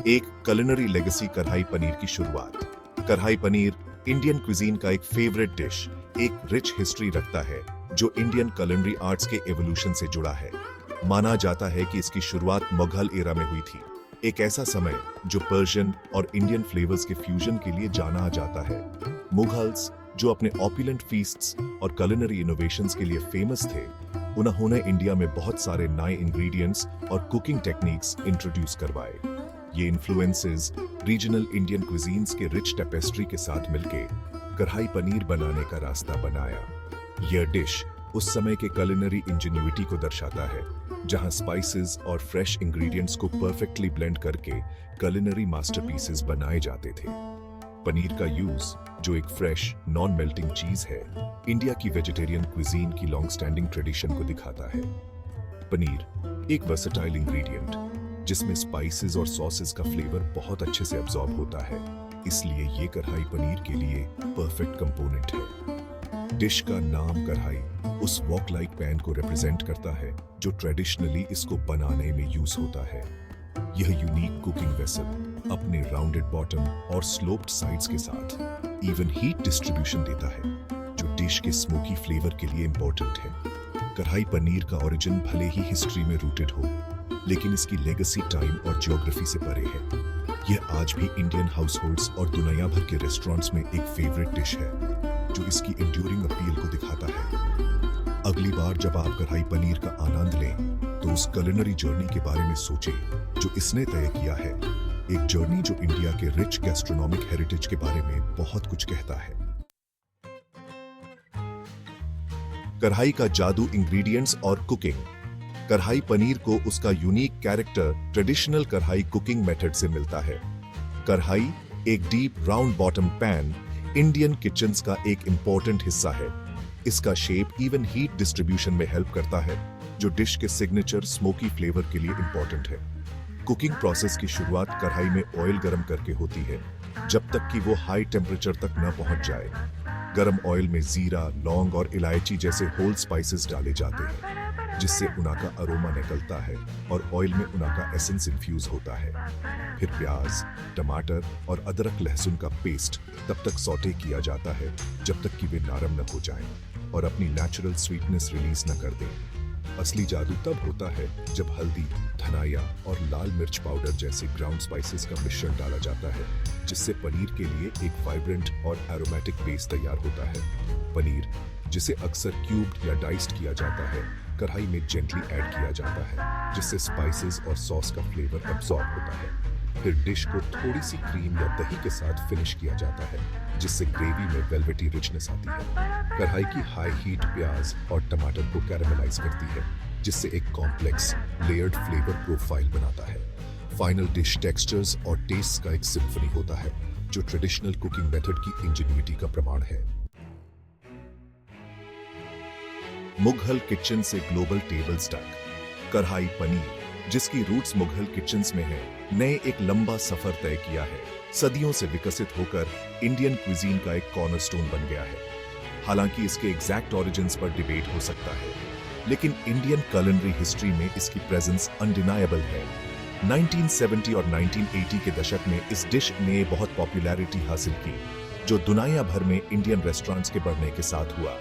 एक culinary legacy कढ़ाई पनीर की शुरुआत। कढ़ाई पनीर इंडियन क्विजीन का एक फेवरेट डिश, एक रिच हिस्ट्री रखता है जो इंडियन culinary आर्ट्स के एवोल्यूशन से जुड़ा है। माना जाता है कि इसकी शुरुआत मुगल एरा में हुई थी, एक ऐसा समय जो पर्शियन और इंडियन फ्लेवर्स के फ्यूजन के लिए जाना जाता है। मुगल्स जो अपने ऑपुलेंट फीस्ट्स और culinary इनोवेशंस के लिए फेमस थे, उन्होंने इंडिया में बहुत सारे नए इंग्रेडिएंट्स और कुकिंग टेक्निक्स इंट्रोड्यूस करवाए। ये इन्फ्लुएंसेस रीजनल इंडियन क्विजीन्स के रिच टेपेस्ट्री के साथ मिलके कढ़ाई पनीर बनाने का रास्ता बनाया। यह डिश उस समय के culinary इंजेन्युइटी को दर्शाता है, जहां स्पाइसेस और फ्रेश इंग्रेडिएंट्स को परफेक्टली ब्लेंड करके culinary मास्टरपीसेस बनाए जाते थे। पनीर का यूज, जो एक फ्रेश नॉन मेल्टिंग चीज है, इंडिया की वेजिटेरियन क्विजीन की लॉन्ग स्टैंडिंग ट्रेडिशन को दिखाता है। पनीर एक वर्सेटाइल इंग्रेडिएंट जिसमें स्पाइसेस और सॉसेस का फ्लेवर बहुत अच्छे से अब्सॉर्ब होता है, इसलिए ये कढ़ाई पनीर के लिए परफेक्ट कंपोनेंट है। डिश का नाम कढ़ाई उस वॉक लाइक पैन को रिप्रेजेंट करता है जो ट्रेडिशनली इसको बनाने में यूज होता है। यह यूनिक कुकिंग वेसल अपने राउंडेड बॉटम और स्लोप्ड साइड्स के साथ इवन हीट डिस्ट्रीब्यूशन देता है, जो डिश के स्मोकी फ्लेवर के लिए इंपॉर्टेंट है। कढ़ाई पनीर का ओरिजिन भले ही हिस्ट्री में रूटेड हो, लेकिन इसकी लेगेसी टाइम और ज्योग्राफी से परे है। यह आज भी इंडियन हाउसहोल्ड्स और दुनिया भर के रेस्टोरेंट्स में एक फेवरेट डिश है, जो इसकी एंड्यूरिंग अपील को दिखाता है। अगली बार जब आप कढ़ाई पनीर का आनंद लें, तो उस culinary जर्नी के बारे में सोचें जो इसने तय किया है, एक जर्नी जो इंडिया के रिच गैस्ट्रोनॉमिक हेरिटेज के बारे में बहुत कुछ कहता है। कढ़ाई का जादू, इंग्रेडिएंट्स और कुकिंग। कढ़ाई पनीर को उसका यूनिक कैरेक्टर ट्रेडिशनल कढ़ाई कुकिंग मेथड से मिलता है। कढ़ाई एक deep round bottom pan Indian kitchens का एक इंपॉर्टेंट हिस्सा है। इसका शेप इवन हीट डिस्ट्रीब्यूशन में हेल्प करता है, जो डिश के सिग्नेचर स्मोकी फ्लेवर के लिए इंपॉर्टेंट है। कुकिंग प्रोसेस की शुरुआत कढ़ाई में ऑयल गर्म करके होती है, जब तक कि वो हाई टेम्परेचर तक न पहुंच जाए। गर्म ऑयल में जीरा, लौंग और इलायची जैसे होल स्पाइसेस डाले जाते हैं, जिससे उना का अरोमा निकलता है और ऑयल में उना का एसेंस इन्फ्यूज होता है। फिर प्याज, टमाटर और अदरक लहसुन का पेस्ट तब तक सौटे किया जाता है जब तक कि वे नरम न हो जाएं और अपनी नेचुरल स्वीटनेस रिलीज न कर दें। असली जादू तब होता है जब हल्दी, धनिया और लाल मिर्च पाउडर जैसे ग्राउंड स्पाइसेस का मिश्रण डाला जाता है, जिससे पनीर के लिए एक वाइब्रेंट और एरोमेटिक बेस तैयार होता है। पनीर, जिसे अक्सर क्यूब्ड या डाइस्ड किया जाता है, कढ़ाई में जेंटली ऐड किया जाता है, जिससे स्पाइसेस और सॉस का फ्लेवर अब्सॉर्ब होता है। फिर डिश को थोड़ी सी क्रीम या दही के साथ फिनिश किया जाता है, जिससे ग्रेवी में वेलवेटी रिचनेस आती है। कढ़ाई की हाई हीट प्याज और टमाटर को कैरामलाइज करती है, जिससे एक कॉम्प्लेक्स लेयर्ड फ्लेवर प्रोफाइल बनाता है। फाइनल डिश टेक्सचर्स और टेस्ट का एक सिम्फनी होता है, जो ट्रेडिशनल कुकिंग मेथड की इंजेन्युइटी का प्रमाण है। मुगल किचन से ग्लोबल टेबल्स तक कढ़ाई पनीर, जिसकी रूट्स मुगल किचन्स में है, ने एक लंबा सफर तय किया है। सदियों से विकसित होकर इंडियन क्विजीन का एक कॉर्नरस्टोन बन गया है। हालांकि इसके एग्जैक्ट ओरिजिन्स पर डिबेट हो सकता है, लेकिन इंडियन culinary हिस्ट्री में इसकी प्रेजेंस अनडिनायबल है। 1970 और 1980 के दशक में इस डिश ने बहुत पॉपुलैरिटी हासिल की, जो दुनिया भर में इंडियन रेस्टोरेंट्स के बढ़ने के साथ हुआ।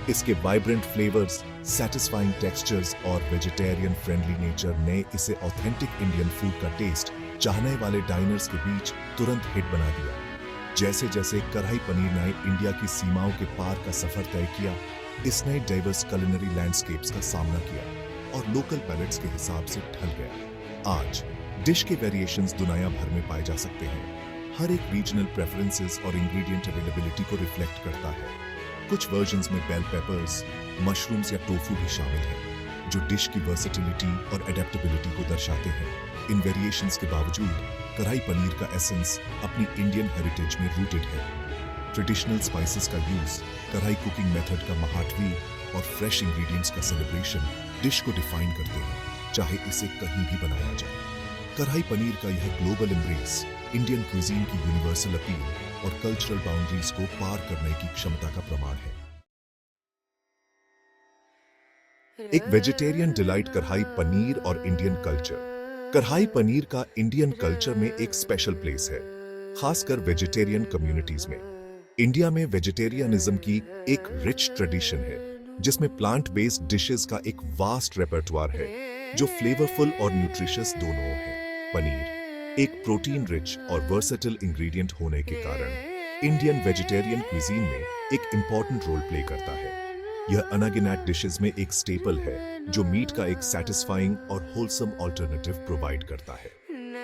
इसके वाइब्रेंट फ्लेवर्स, सैटिस्फाइंग टेक्सचर्स और वेजिटेरियन फ्रेंडली नेचर ने इसे ऑथेंटिक इंडियन फूड का टेस्ट चाहने वाले डाइनर्स के बीच तुरंत हिट बना दिया। जैसे जैसे कढ़ाई पनीर ने इंडिया की सीमाओं के पार का सफर तय किया, इसने डाइवर्स culinary लैंडस्केप्स का सामना किया और लोकल पैलेट्स के हिसाब से ढल गया। आज डिश के वेरिएशंस दुनिया भर में पाए जा सकते हैं। हर एक रीजनल प्रेफरेंसेस और इंग्रेडिएंट अवेलेबिलिटी को रिफ्लेक्ट करता है। कुछ वर्जन्स में बेल पेपर्स, मशरूम्स या टोफू भी शामिल है, जो डिश की वर्सेटिलिटी और एडेप्टेबिलिटी को दर्शाते हैं। इन वेरिएशंस के बावजूद कढ़ाई पनीर का एसेंस अपनी इंडियन हेरिटेज में रूटेड है। ट्रेडिशनल स्पाइसेस का यूज, कढ़ाई कुकिंग मेथड का महाटवी और फ्रेश इंग्रेडिएंट्स का सेलिब्रेशन डिश को डिफाइन करते हैं, चाहे इसे कहीं भी बनाया जाए। कढ़ाई पनीर का यह ग्लोबल एम्ब्रेस इंडियन क्विजीन की यूनिवर्सल अपील और कल्चरल बाउंड्रीज को पार करने की क्षमता का प्रमाण है। एक वेजिटेरियन डिलाइट कढ़ाई पनीर और इंडियन कल्चर। कढ़ाई पनीर का इंडियन कल्चर में एक स्पेशल प्लेस है, खासकर वेजिटेरियन कम्युनिटीज में। इंडिया में वेजिटेरियनिज्म की एक रिच ट्रेडिशन है, जिसमें प्लांट बेस्ड डिशेस का एक वास्ट रेपर्टवार है, जो फ्लेवरफुल और न्यूट्रिशियस दोनों है। पनीर एक प्रोटीन रिच और वर्सेटाइल इंग्रेडिएंट होने के कारण इंडियन वेजिटेरियन क्विजीन में एक इंपॉर्टेंट रोल प्ले करता है। यह अनगिनैट डिशेस में एक स्टेपल है, जो मीट का एक सैटिस्फाइंग और होलसम ऑल्टरनेटिव प्रोवाइड करता है।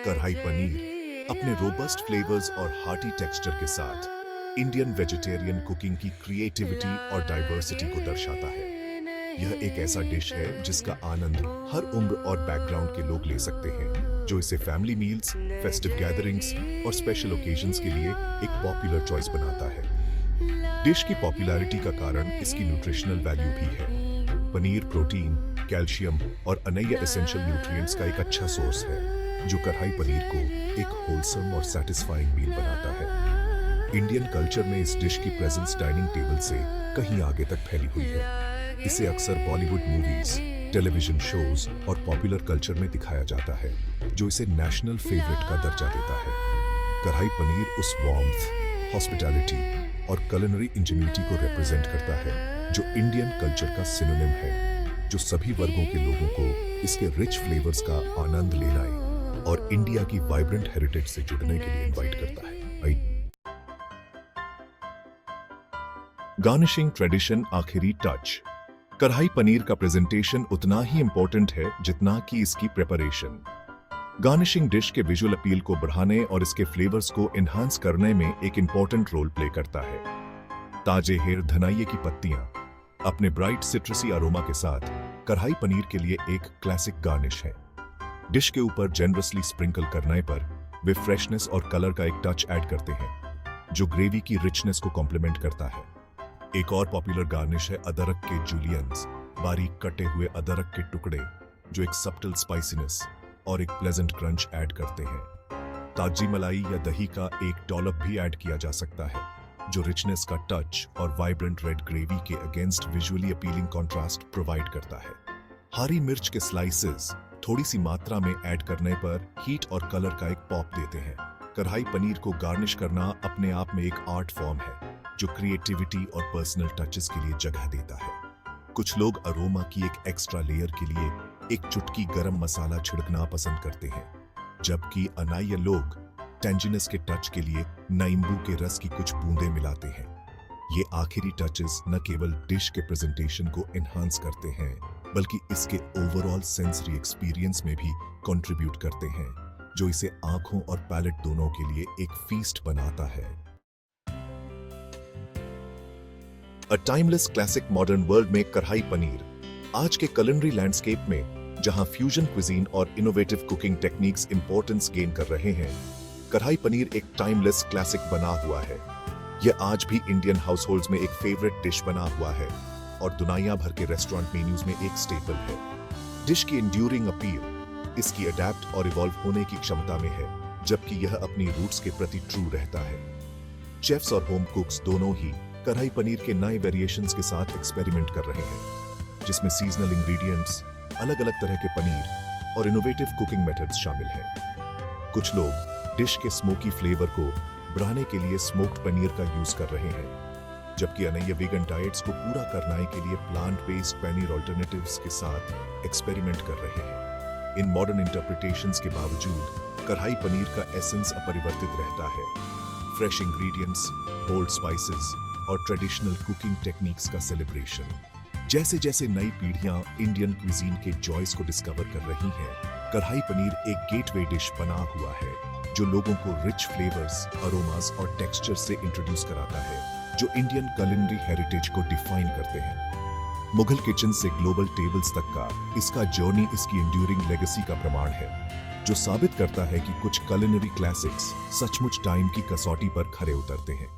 कढ़ाई पनीर अपने रोबस्ट फ्लेवर्स और हार्टी टेक्सचर के साथ इंडियन वेजिटेरियन कुकिंग की क्रिएटिविटी और डाइवर्सिटी को दर्शाता है। यह एक ऐसा डिश है जिसका आनंद हर उम्र और बैकग्राउंड के लोग ले सकते हैं, जो इसे फैमिली मील्स, फेस्टिव गैदरिंग्स और स्पेशल ओकेजन्स के लिए एक पॉपुलर चॉइस बनाता है। डिश की पॉपुलैरिटी का कारण इसकी न्यूट्रिशनल वैल्यू भी है। पनीर प्रोटीन, कैल्शियम और अन्य एसेंशियल न्यूट्रिएंट्स का एक अच्छा सोर्स है, जो कढ़ाई पनीर को एक होलसम और सैटिस्फाइंग मील बनाता है। इंडियन कल्चर में इस डिश की प्रेजेंस डाइनिंग टेबल से कहीं आगे तक फैली हुई है। इसे अक्सर बॉलीवुड मूवीज, टेलीविजन शोज और पॉपुलर कल्चर में दिखाया जाता है, जो इसे नेशनल फेवरेट का दर्जा देता है। कढ़ाई पनीर उस वार्मथ, हॉस्पिटैलिटी और कुलिनरी इंजेन्युइटी को रिप्रेजेंट करता है, जो इंडियन कल्चर का सिनोनिम है, जो सभी वर्गों के लोगों को इसके रिच फ्लेवर्स का आनंद लेना और इंडिया की वाइब्रेंट हेरिटेज से जुड़ने के लिए इनवाइट करता है। गार्निशिंग ट्रेडिशन आखिरी टच। कढ़ाई पनीर का प्रेजेंटेशन उतना ही इंपॉर्टेंट है जितना कि इसकी प्रिपरेशन। गार्निशिंग डिश के विजुअल अपील को बढ़ाने और इसके फ्लेवर्स को एनहांस करने में एक इंपॉर्टेंट रोल प्ले करता है। ताजे हेर धनिया की पत्तियां अपने ब्राइट सिट्रसी अरोमा के साथ कढ़ाई पनीर के लिए एक क्लासिक गार्निश है। डिश के ऊपर जेनरसली स्प्रिंकल करने पर वे फ्रेशनेस और कलर का एक टच ऐड करते हैं, जो ग्रेवी की रिचनेस को कॉम्प्लीमेंट करता है। एक और पॉपुलर गार्निश है अदरक के जूलियंस, बारीक कटे हुए अदरक के टुकड़े, जो एक सब्टल स्पाइसीनेस और एक प्लेजेंट क्रंच ऐड करते हैं। ताजी मलाई या दही का एक डॉलप भी ऐड किया जा सकता है, जो रिचनेस का टच और वाइब्रेंट रेड ग्रेवी के against visually appealing contrast provide करता है। हरी मिर्च के स्लाइसेस थोड़ी सी मात्रा में ऐड करने पर हीट और कलर का एक पॉप देते हैं। कढ़ाई पनीर को गार्निश करना अपने आप में एक आर्ट फॉर्म है, जो क्रिएटिविटी और पर्सनल टचेस के लिए जगह देता है। कुछ लोग अरोमा की एक एक्स्ट्रा लेयर के लिए एक चुटकी गरम मसाला छिड़कना पसंद करते हैं, जबकि अन्य लोग टेंजिनस के टच के लिए नींबू के रस की कुछ बूंदें मिलाते हैं। ये आखिरी टचेस न केवल डिश के प्रेजेंटेशन को एनहांस करते हैं, बल्कि इसके ओवरऑल सेंसरी एक्सपीरियंस में भी कंट्रीब्यूट करते हैं, जो इसे आंखों और पैलेट दोनों के लिए एक फीस्ट बनाता है। A timeless classic modern world में कढ़ाई पनीर आज के कुलिनरी लैंडस्केप में, जहां फ्यूजन क्विजीन और innovative cooking techniques importance gain कर रहे हैं, कढ़ाई पनीर एक टाइमलेस क्लासिक बना हुआ है। यह आज भी इंडियन हाउसहोल्ड्स में एक फेवरेट डिश बना हुआ है और दुनिया भर के रेस्टोरेंट मेन्यूज में एक स्टेपल है। डिश की एंड्यूरिंग अपील इसकी अडैप्ट और इवॉल्व होने की क्षमता में है, जबकि यह अपनी रूट्स के प्रति ट्रू रहता है। शेफ्स और होम कुक्स दोनों ही कढ़ाई पनीर के नए वेरिएशंस के साथ एक्सपेरिमेंट कर रहे हैं, जिसमें सीजनल इंग्रेडिएंट्स, अलग अलग तरह के पनीर और इनोवेटिव कुकिंग मेथड्स शामिल हैं। कुछ लोग डिश के स्मोकी फ्लेवर को बढ़ाने के लिए स्मोक्ड पनीर का यूज कर रहे हैं, जबकि अन्य वीगन डाइट्स को पूरा करने के लिए प्लांट बेस्ड पनीर ऑल्टरनेटिव्स के साथ एक्सपेरिमेंट कर रहे हैं। इन मॉडर्न इंटरप्रिटेशंस के बावजूद कढ़ाई पनीर का एसेंस अपरिवर्तित रहता है। फ्रेश इंग्रेडिएंट्स, बोल्ड स्पाइसेस और ट्रेडिशनल कुकिंग टेक्निक्स का सेलिब्रेशन। जैसे जैसे नई पीढ़ियां इंडियन क्विजीन के जॉयस को डिस्कवर कर रही हैं, कढ़ाई पनीर एक गेटवे डिश बना हुआ है, जो लोगों को रिच फ्लेवर्स, अरोमास और टेक्सचर से इंट्रोड्यूस कराता है, जो इंडियन कुलिनरी हेरिटेज को डिफाइन करते हैं। मुगल किचन से ग्लोबल टेबल्स तक का इसका जर्नी इसकी एंड्यूरिंग लेगेसी का प्रमाण है, जो साबित करता है कि कुछ कुलिनरी क्लासिक्स सचमुच टाइम की कसौटी पर खरे उतरते हैं।